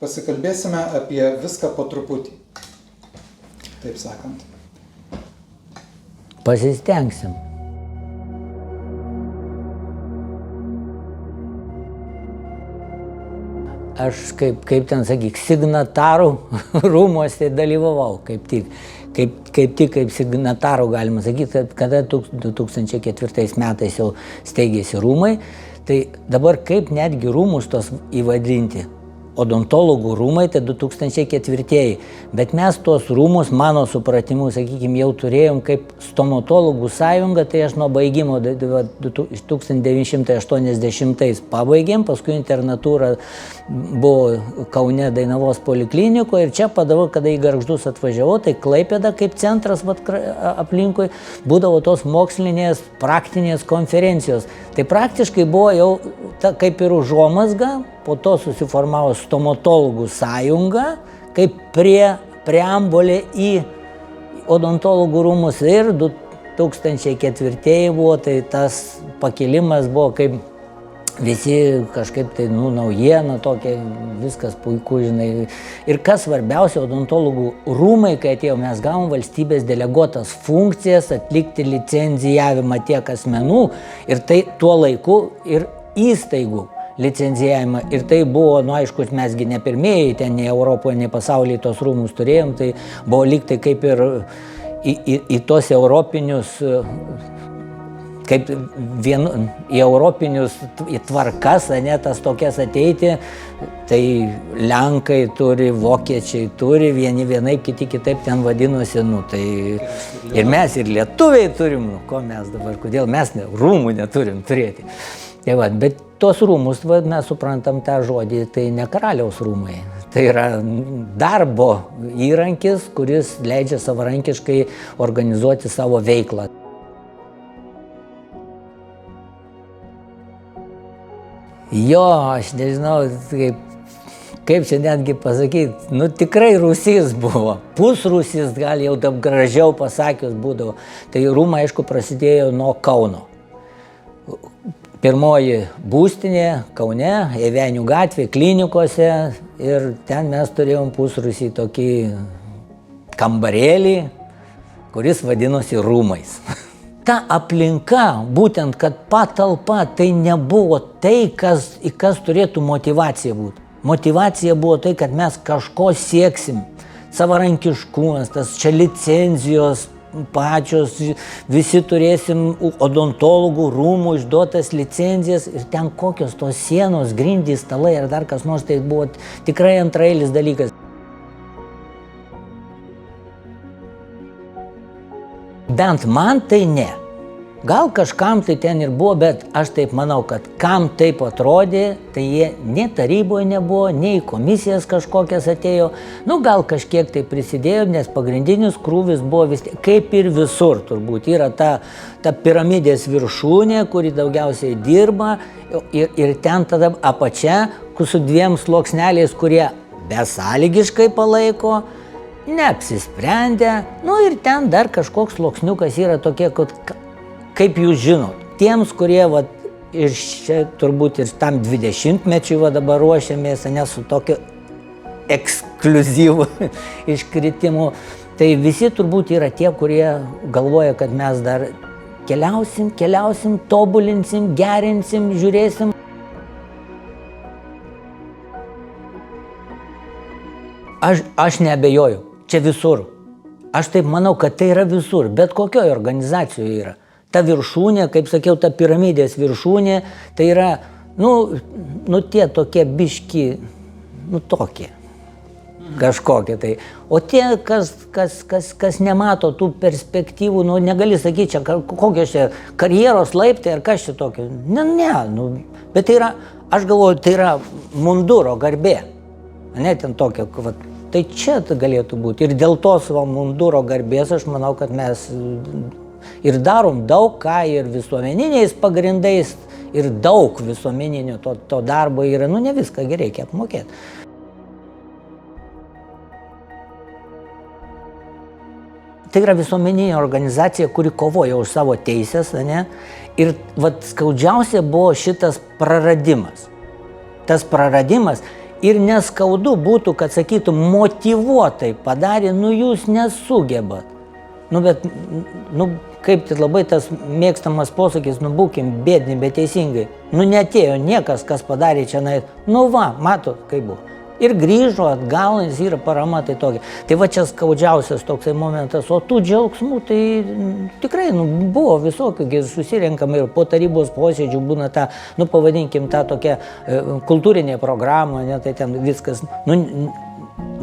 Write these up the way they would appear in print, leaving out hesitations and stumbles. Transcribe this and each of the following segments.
pasikalbėsime apie viską po truputį, taip sakant. Pasistengsim. Aš kaip ten sakyk, signatarų rūmuose dalyvavau, kaip tik signatarų galima sakyti, kada 2004 metais jau steigėsi rūmai, tai dabar kaip netgi rūmus tos įvadinti. Odontologų rūmai tai 2004, bet mes tuos rūmus, mano supratimu, sakykime, jau turėjom kaip stomatologų sąjunga, tai aš nuo baigimo 1980 pabaigėm, paskui internatūra buvo Kaune Dainavos poliklinikoje ir čia padavau, kada į Gargždus atvažiavau, tai Klaipėda kaip centras aplinkui būdavo tos mokslinės, praktinės konferencijos. Tai praktiškai buvo jau kaip ir užuomazga, po to susiformavo stomatologų sąjunga, kaip preambulė į odontologų rūmus ir 2004 buvo, tai tas pakilimas buvo kaip visi kažkaip tai, naujiena tokia, viskas puiku, žinai. Ir kas svarbiausia, odontologų rūmai, kai atėjo, mes gavom valstybės deleguotas funkcijas, atlikti licenzijavimą tiek asmenų ir tai tuo laiku ir įstaigų licenzijavimą. Ir tai buvo, aišku, mesgi ne pirmieji, ten nei Europoje, nei pasaulyje tos rūmus turėjom, tai buvo lyg tai kaip ir į tos europinius, kaip į europinius tvarkas, ne, tas tokias ateiti, tai Lenkai turi, vokiečiai turi, vieni vienaip, kiti kitaip ten vadinosi, tai ir mes ir lietuviai turim, ko mes dabar, kodėl mes rūmų neturim turėti. Tai bet tuos rūmus, mes suprantam tą žodį, tai ne karaliaus rūmai. Tai yra darbo įrankis, kuris leidžia savarankiškai organizuoti savo veiklą. Jo, aš nežinau, kaip čia netgi pasakyti, tikrai rūsys buvo. Pusrūsys, gal jau taip gražiau pasakius būdavo. Tai rūmai, aišku, prasidėjo nuo Kauno. Pirmoji būstinė Kaune, Evenių gatvė, klinikose ir ten mes turėjom pusrūsį tokį kambarėlį, kuris vadinosi rūmais. Ta aplinka, būtent, kad patalpa, tai nebuvo tai, į kas turėtų motyvacija būti. Motyvacija buvo tai, kad mes kažko sieksim. Savarankiškumas, tas čia licenzijos, pačios, visi turėsim odontologų rūmų išduotas licenzijas ir ten kokios tos sienos, grindys, stalai ar dar kas nors, tai buvo tikrai antraeilis dalykas. Bent man tai ne. Gal kažkam tai ten ir buvo, bet aš taip manau, kad kam taip atrodė, tai jie nei taryboje nebuvo, nei komisijas kažkokias atėjo. Gal kažkiek tai prisidėjo, nes pagrindinis krūvis buvo vis tiek, kaip ir visur turbūt. Yra ta piramidės viršūnė, kuri daugiausiai dirba ir ten tada apačia, su dviem sluoksneliais, kurie besąlygiškai palaiko, neapsisprendę. Ir ten dar kažkoks sluoksniukas yra tokie, kaip jūs žinot, tiems, kurie ir čia turbūt ir tam 20-mečiui dabar ruošiamės, ne su tokiu ekskliuzyvu iškritimu, tai visi turbūt yra tie, kurie galvoja, kad mes dar keliausim, tobulinsim, gerinsim, žiūrėsim. Aš neabejoju, čia visur. Aš taip manau, kad tai yra visur, bet kokioje organizacijoje yra. Ta viršūnė, kaip sakiau, ta piramidės viršūnė, tai yra, tie tokie biški, tokie, kažkokie tai. O tie, kas nemato tų perspektyvų, negali sakyti, čia kokios čia karjeros laiptai ar kas čia tokio. Bet tai yra, aš galvoju, tai yra munduro garbė, ne ten tokia, tai čia galėtų būti. Ir dėl tos munduro garbės aš manau, kad mes ir darom daug ką ir visuomeniniais pagrindais, ir daug visuomeninio to darbo yra, ne viską reikia apmokėti. Tai yra visuomeninė organizacija, kuri kovoja už savo teises, ne? Ir skaudžiausia buvo šitas praradimas. Tas praradimas ir neskaudu būtų, kad sakytų, motyvuotai padarė, nu jūs nesugebat. Nu, bet, nu, kaip tai labai tas mėgstamas posakis, nu, būkim bėdni, bet teisingai. Nu, netėjo niekas, kas padarė čia, nu, va, matot, kaip buvo. Ir grįžo atgal, nes yra parama, tai tokia. Tai va čia skaudžiausias toksai momentas, o tų džiaugsmų, tai tikrai, nu, buvo visokių, susirenkam ir po tarybos posėdžių būna ta, nu, pavadinkim, ta tokia kultūrinė programa, ne, tai ten viskas, nu,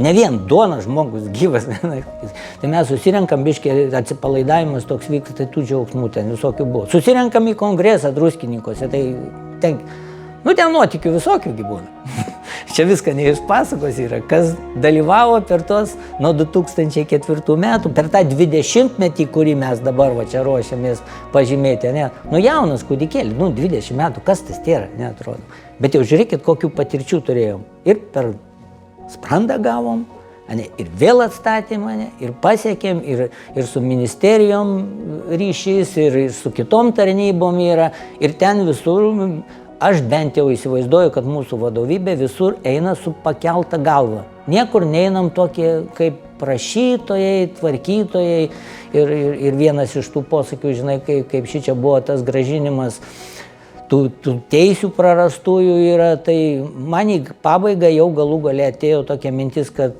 ne vien duona žmogus gyvas, tai mes susirenkam, biškį atsipalaidavimas toks vyksta, tai tų džiaugsmų ten visokių buvo. Susirenkam į kongresą Druskininkuose, tai ten, nu, ten nuotykių visokių būna. Čia viską ne iš pasakos yra, kas dalyvavo per tos nuo 2004 metų, per tą 20-metį, kurį mes dabar va čia ruošiamės pažymėti, ne? Nu, jaunas kūdikėlis, nu, 20 metų, kas tas tėra, neatrodo. Bet jau žiūrėkit, kokių patirčių turėjom. Ir per sprandą gavom, ne? Ir vėl atstatėm, ne? Ir pasiekėm, ir su ministerijom ryšys, ir su kitom tarnybom yra, ir ten visur. Aš bent jau įsivaizduoju, kad mūsų vadovybė visur eina su pakelta galva. Niekur neinam tokie kaip prašytojai, tvarkytojai. Ir vienas iš tų posakių, žinai, kaip šičia buvo tas grąžinimas tų teisių prarastųjų yra, tai man į pabaigą jau galų gale atėjo tokia mintis, kad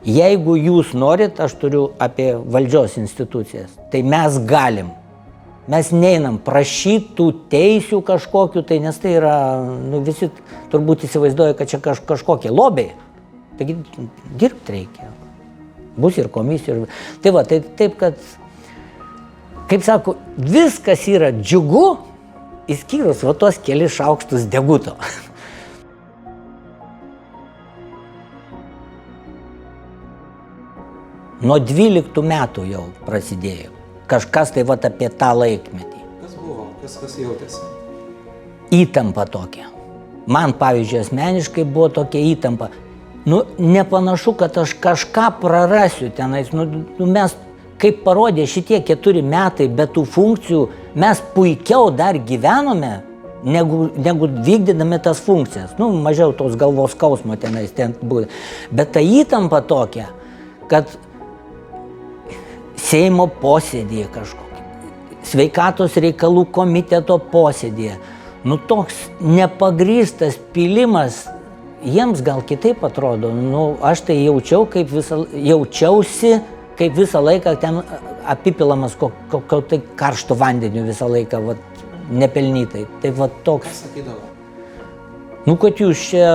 jeigu jūs norit, aš turiu apie valdžios institucijas, tai mes galim. Mes neinam prašytų teisių kažkokių, tai nes tai yra, nu, visi turbūt įsivaizduoja, kad čia kažkokie lobiai. Taigi dirbti reikia. Bus ir komisijų. Tai va, tai taip, kad, kaip sako, viskas yra džiugu, išskyrus va tos kelis šaukštus deguto. Nuo 12 metų jau prasidėjo. Kažkas tai vat apie tą laikmetį. Kas buvo? Kas jautėsi? Įtampa tokia. Man, pavyzdžiui, asmeniškai buvo tokia įtampa. Nu, nepanašu, kad aš kažką prarasiu tenais. Nu, mes, kaip parodė šitie 4 metai be tų funkcijų, mes puikiau dar gyvenome, negu vykdydami tas funkcijas. Nu, mažiau tos galvos skausmo tenais ten buvo. Bet ta įtampa tokia, kad Seimo posėdėje kažkokį, sveikatos reikalų komiteto posėdėje, nu toks nepagrįstas pilimas, jiems gal kitaip atrodo, nu aš tai jaučiausi, kaip visą laiką ten apipilamas kokio tai karšto vandeniu visą laiką, vat, nepelnytai. Tai vat toks. Kas sakydavo? Nu, kad jūs čia,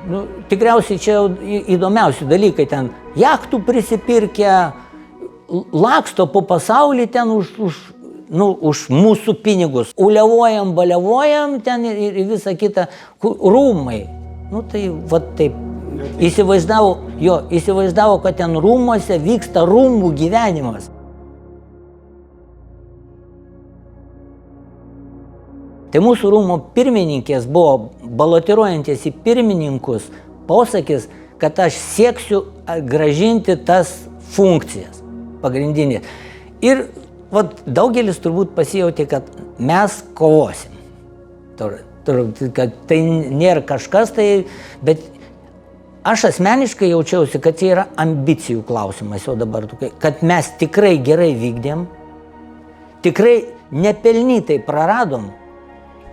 nu, tikriausiai čia įdomiausi dalykai ten, jachtų prisipirkę, laksto po pasaulį ten už mūsų pinigus. Uliavojam, baliavojam ten ir visą kitą. Rūmai. Nu tai va taip. Įsivaizdavo, kad ten rūmuose vyksta rūmų gyvenimas. Tai mūsų rūmų pirmininkės buvo balotiruojantis į pirmininkus posakis, kad aš sieksiu grąžinti tas funkcijas. Pagrindinė. Ir vat, daugelis turbūt pasijautė, kad mes kovosim. Kad tai nėra kažkas, tai, bet aš asmeniškai jaučiausi, kad tai yra ambicijų klausimas jau dabar. Kad mes tikrai gerai vykdėm, tikrai nepelnytai praradom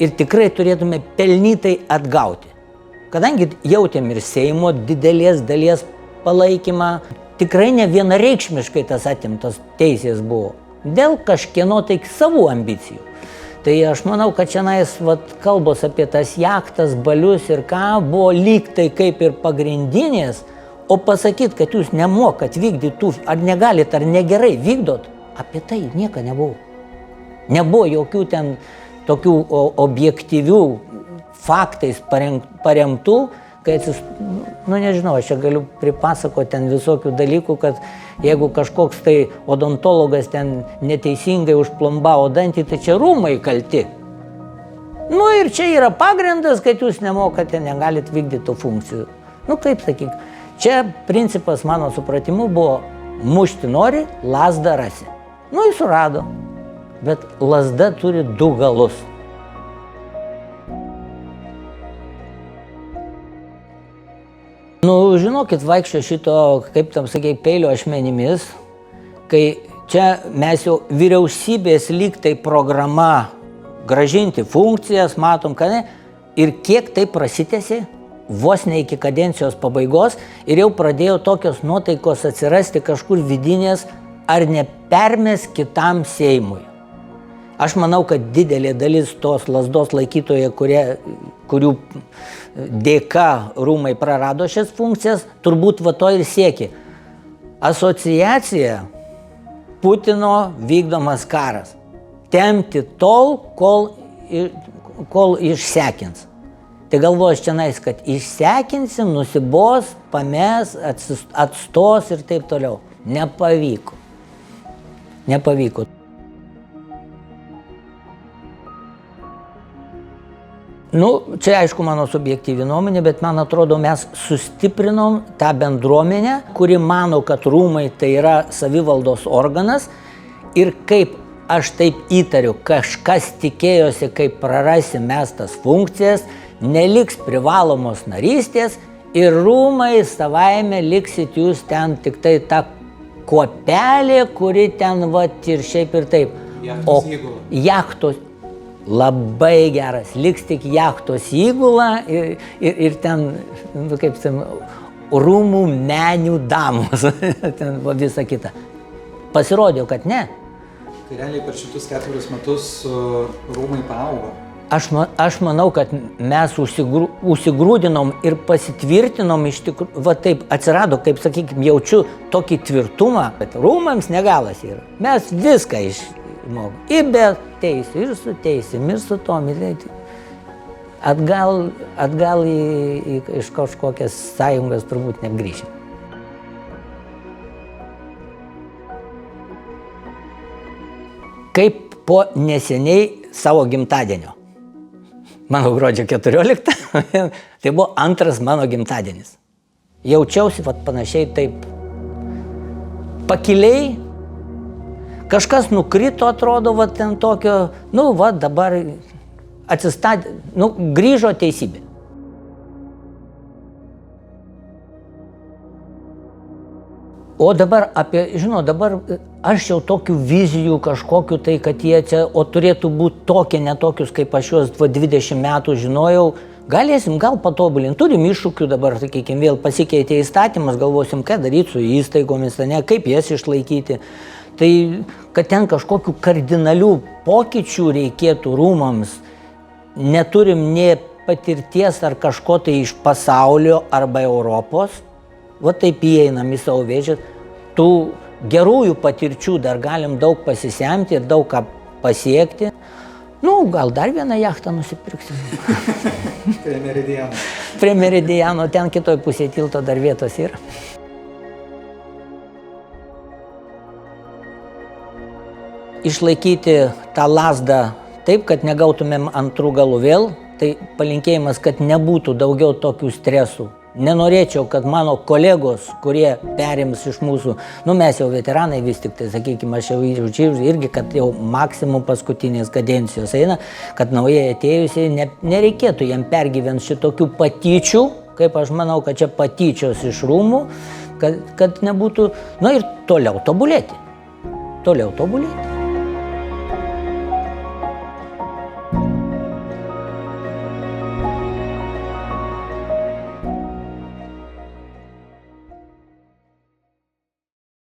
ir tikrai turėtume pelnytai atgauti. Kadangi jautėm ir Seimo didelės dalies palaikymą, tikrai ne vienareikšmiškai tas atimtas teisės buvo. Dėl kažkieno tai savų ambicijų. Tai aš manau, kad šiandien kalbos apie tas jachtas, balius ir ką buvo lyg tai kaip ir pagrindinės, o pasakyti, kad jūs nemokat vykdyti, ar negalit, ar negerai vykdot, apie tai nieko nebuvo. Nebuvo jokių ten tokių objektyvių faktais paremtų, kai nu nežinau, aš čia galiu pripasakoti ten visokių dalykų, kad jeigu kažkoks tai odontologas ten neteisingai užplombavo dantį, tai čia rūmai kalti. Nu ir čia yra pagrindas, kad jūs nemokate, negalit vykdyti tų funkcijų. Nu kaip sakyk, čia principas mano supratimu buvo mušti nori, lazdą rasi. Nu jis surado, bet lazda turi 2 galus. Nu, žinokit, vaikščio šito, kaip tam sakei, peilio ašmenimis, kai čia mes jau vyriausybės lyg tai programa grąžinti funkcijas, matom, kad ne, ir kiek tai prasitėsi, vos ne iki kadencijos pabaigos, ir jau pradėjo tokios nuotaikos atsirasti kažkur vidinės, ar nepermes kitam Seimui. Aš manau, kad didelė dalis tos lazdos laikytojų, kurių dėka rūmai prarado šias funkcijas, turbūt va to ir siekė. Asociacija Putino vykdomas karas. Tempti tol, kol išsekins. Tai galvoju aš čianais, kad išsekinsim, nusibos, pames, atstos ir taip toliau. Nepavyko. Nepavyko. Nu, čia aišku mano subjektyvi nuomonė, bet man atrodo, mes sustiprinom tą bendruomenę, kuri mano, kad rūmai tai yra savivaldos organas ir kaip aš taip įtariu, kažkas tikėjosi, kaip prarasim mes tas funkcijas, neliks privalomos narystės ir rūmai savaime liksit jūs ten tik tai ta kuopelė, kuri ten vat ir šiaip ir taip. Jachtos įgula. Jachtos, labai geras, liks tik jachtos įgula ir ten, kaip ten, rūmų menių damos, ten visa kita. Pasirodė, kad ne. Tai realiai per šitus 4 metus rūmai paaugo. Aš manau, kad mes užsigrūdinom ir pasitvirtinom iš tikrųjų, va taip atsirado, kaip sakykime, jaučiu tokį tvirtumą, bet rūmams negalas yra. Mes viską išmokom. Ir be teisių, ir su teisėm, ir su tom. Atgal iš kažkokias sąjungas turbūt negrįšim. Kaip po neseniai savo gimtadienio. Mano gruodžio 14, tai buvo antras mano gimtadienis. Jaučiausi panašiai taip pakiliai, kažkas nukrito, atrodo, ten tokio, dabar atsistatė, grįžo teisybė. O dabar dabar aš jau tokių vizijų kažkokių tai, kad jie čia, o turėtų būti tokie, netokius, kaip aš juos 20 metų žinojau, galėsim gal patobulinti, turim iššūkių dabar, sakykime, vėl pasikeitė įstatymas, galvosim, ką daryti su įstaigomis, ne, kaip jas išlaikyti. Tai, kad ten kažkokių kardinalių pokyčių reikėtų rūmams, neturim nė patirties ar kažko tai iš pasaulio arba Europos, va taip įeinam į savo vėžės, tų gerųjų patirčių dar galim daug pasisemti ir daug ką pasiekti. Gal dar vieną jachtą nusipirksim. Prie Meridiano. Prie Meridiano, ten kitoj pusėje tilto dar vietos yra. Išlaikyti tą lazdą taip, kad negautumėm antrų galų vėl, tai palinkėjimas, kad nebūtų daugiau tokių stresų. Nenorėčiau, kad mano kolegos, kurie perims iš mūsų, mes jau veteranai vis tik tai, sakykime, aš jau jaučiu irgi, kad jau maksimum paskutinės kadencijos eina, kad naujai atėjusiai nereikėtų jam pergyventi šitokių patyčių, kaip aš manau, kad čia patyčios iš rūmų, kad nebūtų, ir toliau tobulėti. Toliau tobulėti.